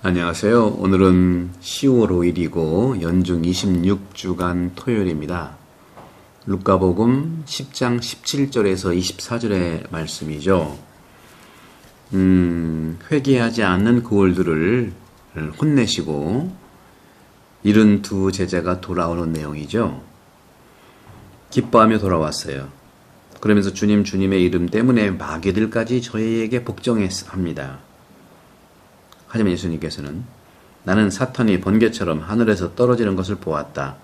안녕하세요. 오늘은 10월 5일이고 연중 26주간 토요일입니다. 루카복음 10장 17절에서 24절의 말씀이죠. 회개하지 않는 고을들을 혼내시고 72 제자가 돌아오는 내용이죠. 기뻐하며 돌아왔어요. 그러면서 주님의 이름 때문에 마귀들까지 저희에게 복종합니다. 하지만 예수님께서는 나는 사탄이 번개처럼 하늘에서 떨어지는 것을 보았다.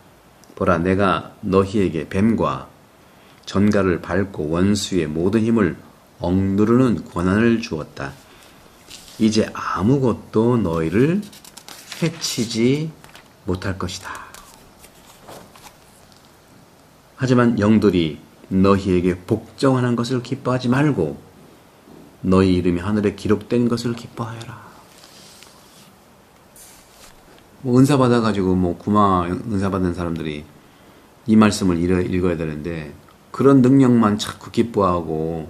보라, 내가 너희에게 뱀과 전갈을 밟고 원수의 모든 힘을 억누르는 권한을 주었다. 이제 아무것도 너희를 해치지 못할 것이다. 하지만 영들이 너희에게 복종하는 것을 기뻐하지 말고 너희 이름이 하늘에 기록된 것을 기뻐하여라. 은사 받아가지고 구마 은사 받은 사람들이 이 말씀을 읽어야 되는데 그런 능력만 자꾸 기뻐하고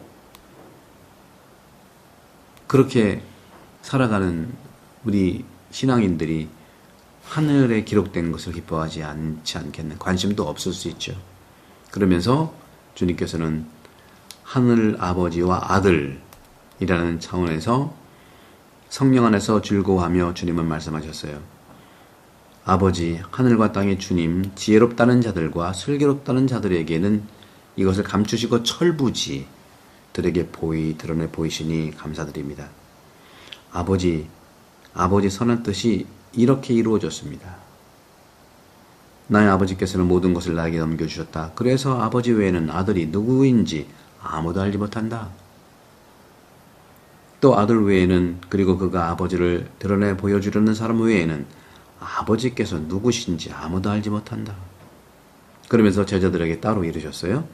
그렇게 살아가는 우리 신앙인들이 하늘에 기록된 것을 기뻐하지 않지 않겠는 관심도 없을 수 있죠. 그러면서 주님께서는 하늘 아버지와 아들이라는 차원에서 성령 안에서 즐거워하며 주님은 말씀하셨어요. 아버지, 하늘과 땅의 주님, 지혜롭다는 자들과 슬기롭다는 자들에게는 이것을 감추시고 철부지들에게 드러내 보이시니 감사드립니다. 아버지 선한 뜻이 이렇게 이루어졌습니다. 나의 아버지께서는 모든 것을 나에게 넘겨주셨다. 그래서 아버지 외에는 아들이 누구인지 아무도 알지 못한다. 또 아들 외에는, 그리고 그가 아버지를 드러내 보여주려는 사람 외에는 아버지께서 누구신지 아무도 알지 못한다. 그러면서 제자들에게 따로 이르셨어요.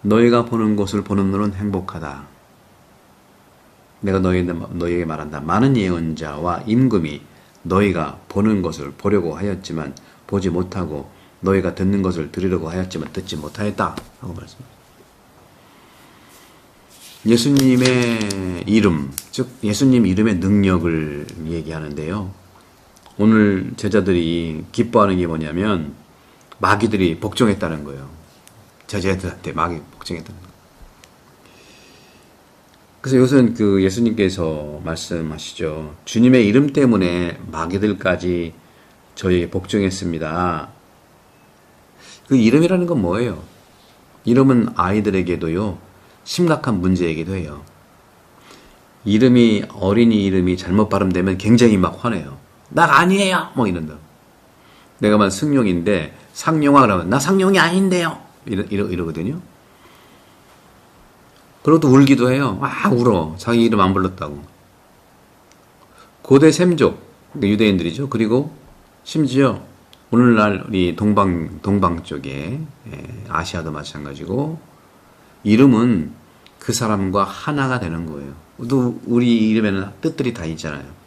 너희가 보는 것을 보는 너는 행복하다. 내가 너희에게 말한다. 많은 예언자와 임금이 너희가 보는 것을 보려고 하였지만 보지 못하고 너희가 듣는 것을 들으려고 하였지만 듣지 못하였다. 하고 말씀합니다. 예수님의 이름, 즉 예수님 이름의 능력을 얘기하는데요. 오늘 제자들이 기뻐하는 게 뭐냐면 마귀들이 복종했다는 거예요. 제자들한테 마귀 복종했다는 거예요. 그래서 이것은 예수님께서 말씀하시죠. 주님의 이름 때문에 마귀들까지 저희에게 복종했습니다. 그 이름이라는 건 뭐예요? 이름은 아이들에게도요, 심각한 문제이기도 해요. 어린이 이름이 잘못 발음되면 굉장히 막 화내요. 나 아니에요! 이런다. 내가 만 승용인데, 상용아 그러면, 나 상용이 아닌데요! 이러거든요. 그리고 또 울기도 해요. 울어. 자기 이름 안 불렀다고. 고대 셈족, 유대인들이죠. 그리고 심지어 오늘날 우리 동방 쪽에, 아시아도 마찬가지고, 이름은 그 사람과 하나가 되는 거예요. 또 우리 이름에는 뜻들이 다 있잖아요.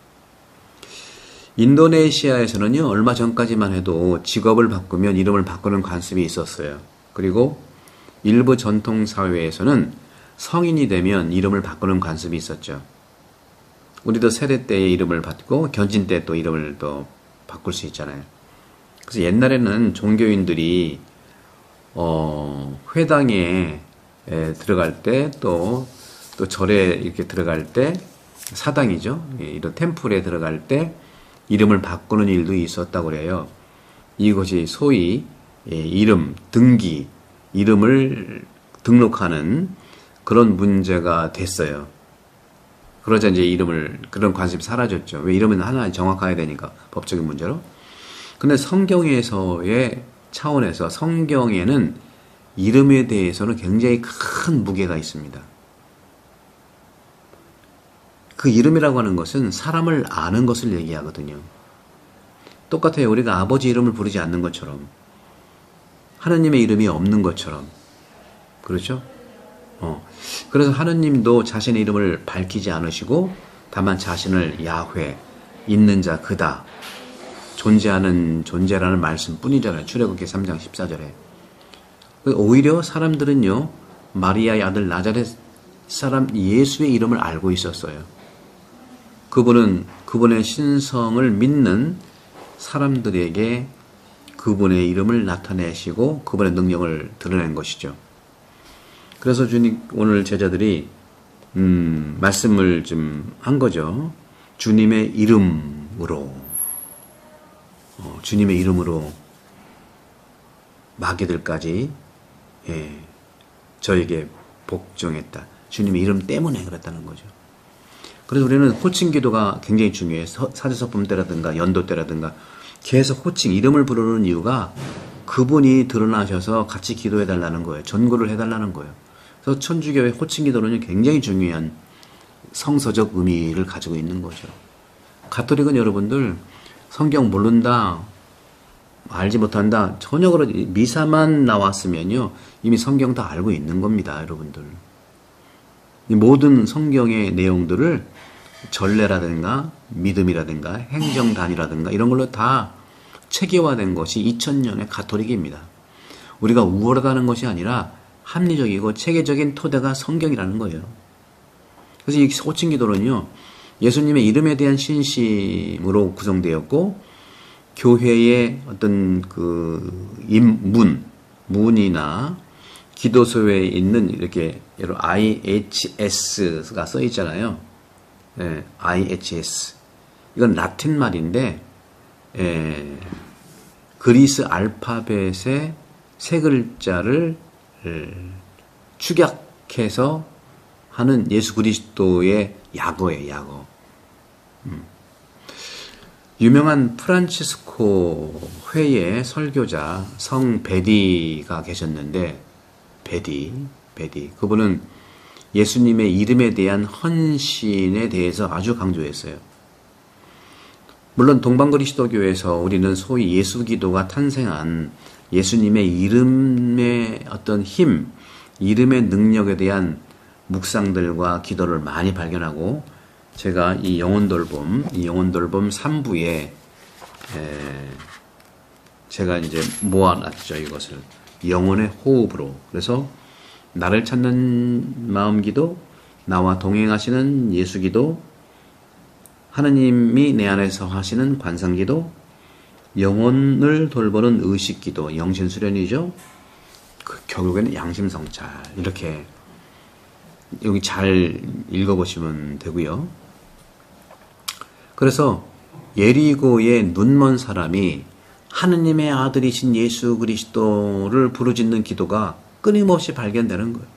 인도네시아에서는요, 얼마 전까지만 해도 직업을 바꾸면 이름을 바꾸는 관습이 있었어요. 그리고 일부 전통사회에서는 성인이 되면 이름을 바꾸는 관습이 있었죠. 우리도 세대 때의 이름을 받고 견진 때 또 이름을 또 바꿀 수 있잖아요. 그래서 옛날에는 종교인들이 회당에 들어갈 때 또 절에 이렇게 들어갈 때 사당이죠. 이런 템플에 들어갈 때 이름을 바꾸는 일도 있었다고 그래요. 이것이 소위 이름, 등기, 이름을 등록하는 그런 문제가 됐어요. 그러자 이제 그런 관심이 사라졌죠. 왜 이름은 하나 정확해야 되니까, 법적인 문제로. 근데 성경에서의 차원에서 성경에는 이름에 대해서는 굉장히 큰 무게가 있습니다. 그 이름이라고 하는 것은 사람을 아는 것을 얘기하거든요. 똑같아요. 우리가 아버지 이름을 부르지 않는 것처럼, 하느님의 이름이 없는 것처럼. 그렇죠? 그래서 하느님도 자신의 이름을 밝히지 않으시고 다만 자신을 야훼, 있는 자 그다, 존재라는 말씀뿐이잖아요. 출애굽기 3장 14절에. 오히려 사람들은요, 마리아의 아들 나자렛 사람 예수의 이름을 알고 있었어요. 그분은 그분의 신성을 믿는 사람들에게 그분의 이름을 나타내시고 그분의 능력을 드러낸 것이죠. 그래서 주님 오늘 제자들이 말씀을 좀 한 거죠. 주님의 이름으로 마귀들까지 저에게 복종했다. 주님의 이름 때문에 그랬다는 거죠. 그래서 우리는 호칭 기도가 굉장히 중요해요. 사제서품 때라든가 연도 때라든가 계속 호칭, 이름을 부르는 이유가 그분이 드러나셔서 같이 기도해달라는 거예요. 전구를 해달라는 거예요. 그래서 천주교의 호칭 기도는 굉장히 중요한 성서적 의미를 가지고 있는 거죠. 가톨릭은 여러분들 성경 모른다, 알지 못한다, 전혀 그러지, 미사만 나왔으면요 이미 성경 다 알고 있는 겁니다. 여러분들 모든 성경의 내용들을 전례라든가 믿음이라든가 행정단이라든가 이런 걸로 다 체계화된 것이 2000년의 가톨릭입니다. 우리가 우월하다는 것이 아니라 합리적이고 체계적인 토대가 성경이라는 거예요. 그래서 이 호칭 기도는요, 예수님의 이름에 대한 신심으로 구성되었고, 교회의 어떤 문이나 기도소에 있는 이렇게 여러분 IHS가 써 있잖아요. IHS. 이건 라틴 말인데, 그리스 알파벳의 세 글자를 축약해서 하는 예수 그리스도의 약어예요, 약어. 유명한 프란치스코 회의 설교자 성 베디가 계셨는데, 베디. 그분은 예수님의 이름에 대한 헌신에 대해서 아주 강조했어요. 물론 동방그리스도교에서 우리는 소위 예수기도가 탄생한 예수님의 이름의 어떤 힘, 이름의 능력에 대한 묵상들과 기도를 많이 발견하고, 제가 이 영혼돌봄 3부에 제가 이제 모아놨죠. 이것을 영혼의 호흡으로. 그래서 나를 찾는 마음기도, 나와 동행하시는 예수기도, 하느님이 내 안에서 하시는 관상기도, 영혼을 돌보는 의식기도, 영신수련이죠. 결국에는 양심성찰. 이렇게 여기 잘 읽어보시면 되고요. 그래서 예리고의 눈먼 사람이 하느님의 아들이신 예수 그리스도를 부르짖는 기도가 끊임없이 발견되는 거예요.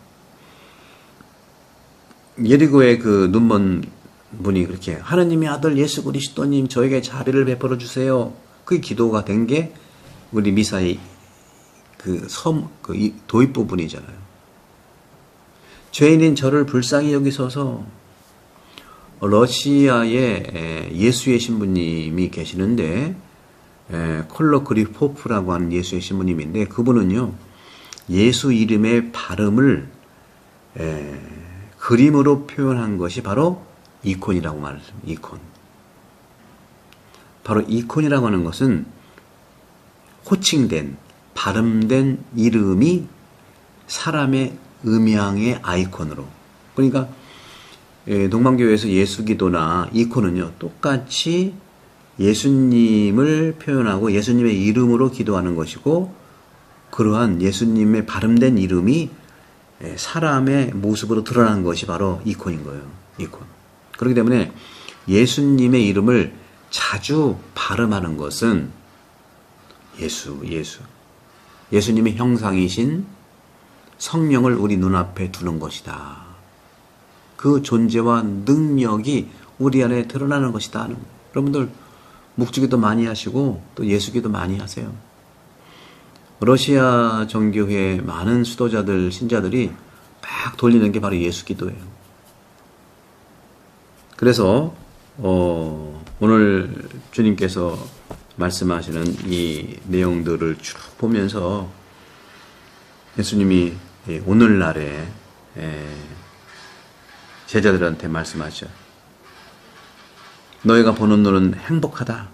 예리고의 그 눈먼 분이 그렇게 하느님의 아들 예수 그리스도님 저에게 자비를 베풀어 주세요. 그 기도가 된 게 우리 미사의 도입 부분이잖아요. 죄인인 저를 불쌍히 여기소서. 러시아에 예수의 신부님이 계시는데, 콜로크리포프라고 하는 예수의 신부님인데, 그분은요 예수 이름의 발음을 그림으로 표현한 것이 바로 이콘이라고 말했습니다. 이콘. 바로 이콘이라고 하는 것은 호칭된, 발음된 이름이 사람의 음양의 아이콘으로. 그러니까 동방교회에서 예수기도나 이콘은요 똑같이 예수님을 표현하고 예수님의 이름으로 기도하는 것이고, 그러한 예수님의 발음된 이름이 사람의 모습으로 드러나는 것이 바로 이콘인 거예요. 이콘. 그렇기 때문에 예수님의 이름을 자주 발음하는 것은 예수님의 형상이신 성령을 우리 눈앞에 두는 것이다. 그 존재와 능력이 우리 안에 드러나는 것이다. 여러분들 묵주기도 많이 하시고 또 예수기도 많이 하세요. 러시아 정교회 많은 수도자들, 신자들이 막 돌리는 게 바로 예수기도예요. 그래서 오늘 주님께서 말씀하시는 이 내용들을 쭉 보면서 예수님이 오늘날에 제자들한테 말씀하죠. 너희가 보는 눈은 행복하다.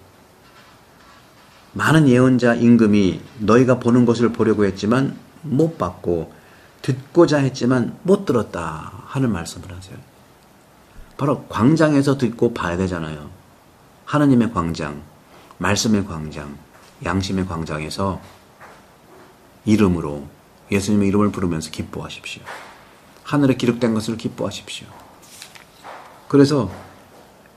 많은 예언자 임금이 너희가 보는 것을 보려고 했지만 못 봤고 듣고자 했지만 못 들었다 하는 말씀을 하세요. 바로 광장에서 듣고 봐야 되잖아요. 하느님의 광장, 말씀의 광장, 양심의 광장에서 이름으로 예수님의 이름을 부르면서 기뻐하십시오. 하늘에 기록된 것을 기뻐하십시오. 그래서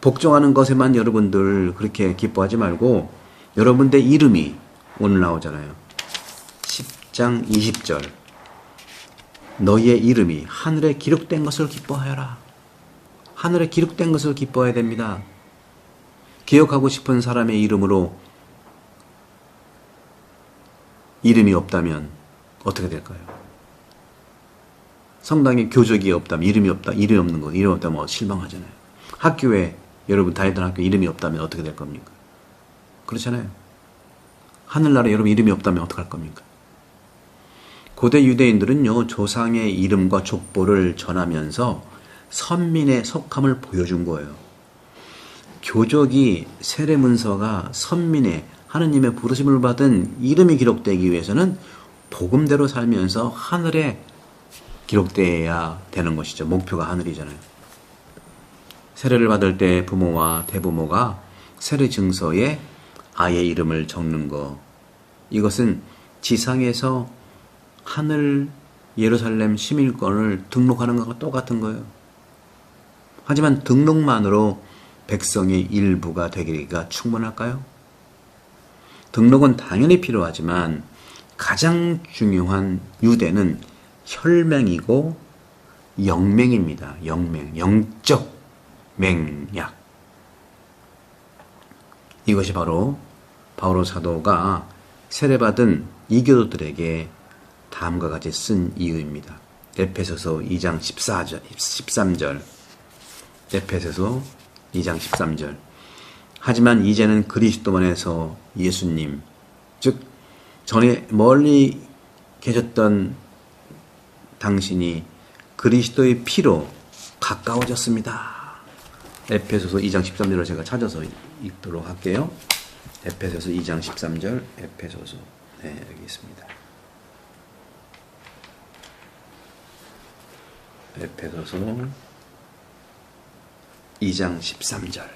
복종하는 것에만 여러분들 그렇게 기뻐하지 말고 여러분들 이름이 오늘 나오잖아요. 10장 20절 너희의 이름이 하늘에 기록된 것을 기뻐하여라. 하늘에 기록된 것을 기뻐해야 됩니다. 기억하고 싶은 사람의 이름으로 이름이 없다면 어떻게 될까요? 성당에 교적이 없다면 이름이 없는 거, 이름이 없다면 실망하잖아요. 학교에 여러분 다니던 학교 이름이 없다면 어떻게 될 겁니까? 그렇잖아요. 하늘나라에 여러분 이름이 없다면 어떡할 겁니까? 고대 유대인들은요, 조상의 이름과 족보를 전하면서 선민의 속함을 보여준 거예요. 교적이 세례문서가 선민의 하느님의 부르심을 받은 이름이 기록되기 위해서는 복음대로 살면서 하늘에 기록되어야 되는 것이죠. 목표가 하늘이잖아요. 세례를 받을 때 부모와 대부모가 세례 증서에 아이의 이름을 적는 것, 이것은 지상에서 하늘 예루살렘 시민권을 등록하는 것과 똑같은 거예요. 하지만 등록만으로 백성의 일부가 되기가 충분할까요? 등록은 당연히 필요하지만 가장 중요한 유대는 혈맹이고 영맹입니다. 영맹, 영적 맹약. 이것이 바로 바오로 사도가 세례받은 이교도들에게 다음과 같이 쓴 이유입니다. 에베소서 2장 13절 에베소서 2장 13절 하지만 이제는 그리스도만에서 예수님 즉 전에 멀리 계셨던 당신이 그리스도의 피로 가까워졌습니다. 에베소서 2장 13절을 제가 찾아서 읽도록 할게요. 에베소서 2장 13절 에베소서 여기 있습니다. 에베소서 2장 13절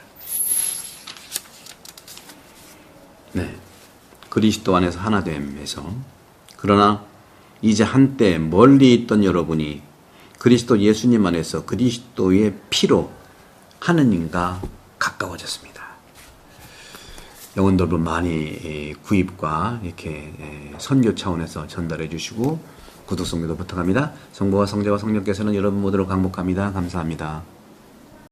그리스도 안에서 하나됨에서 그러나 이제 한때 멀리 있던 여러분이 그리스도 예수님 안에서 그리스도의 피로 하느님과 가까워졌습니다. 영혼 여러분 많이 구입과 이렇게 선교 차원에서 전달해 주시고 구독, 성교도 부탁합니다. 성부와 성자와 성령께서는 여러분 모두를 강복합니다. 감사합니다.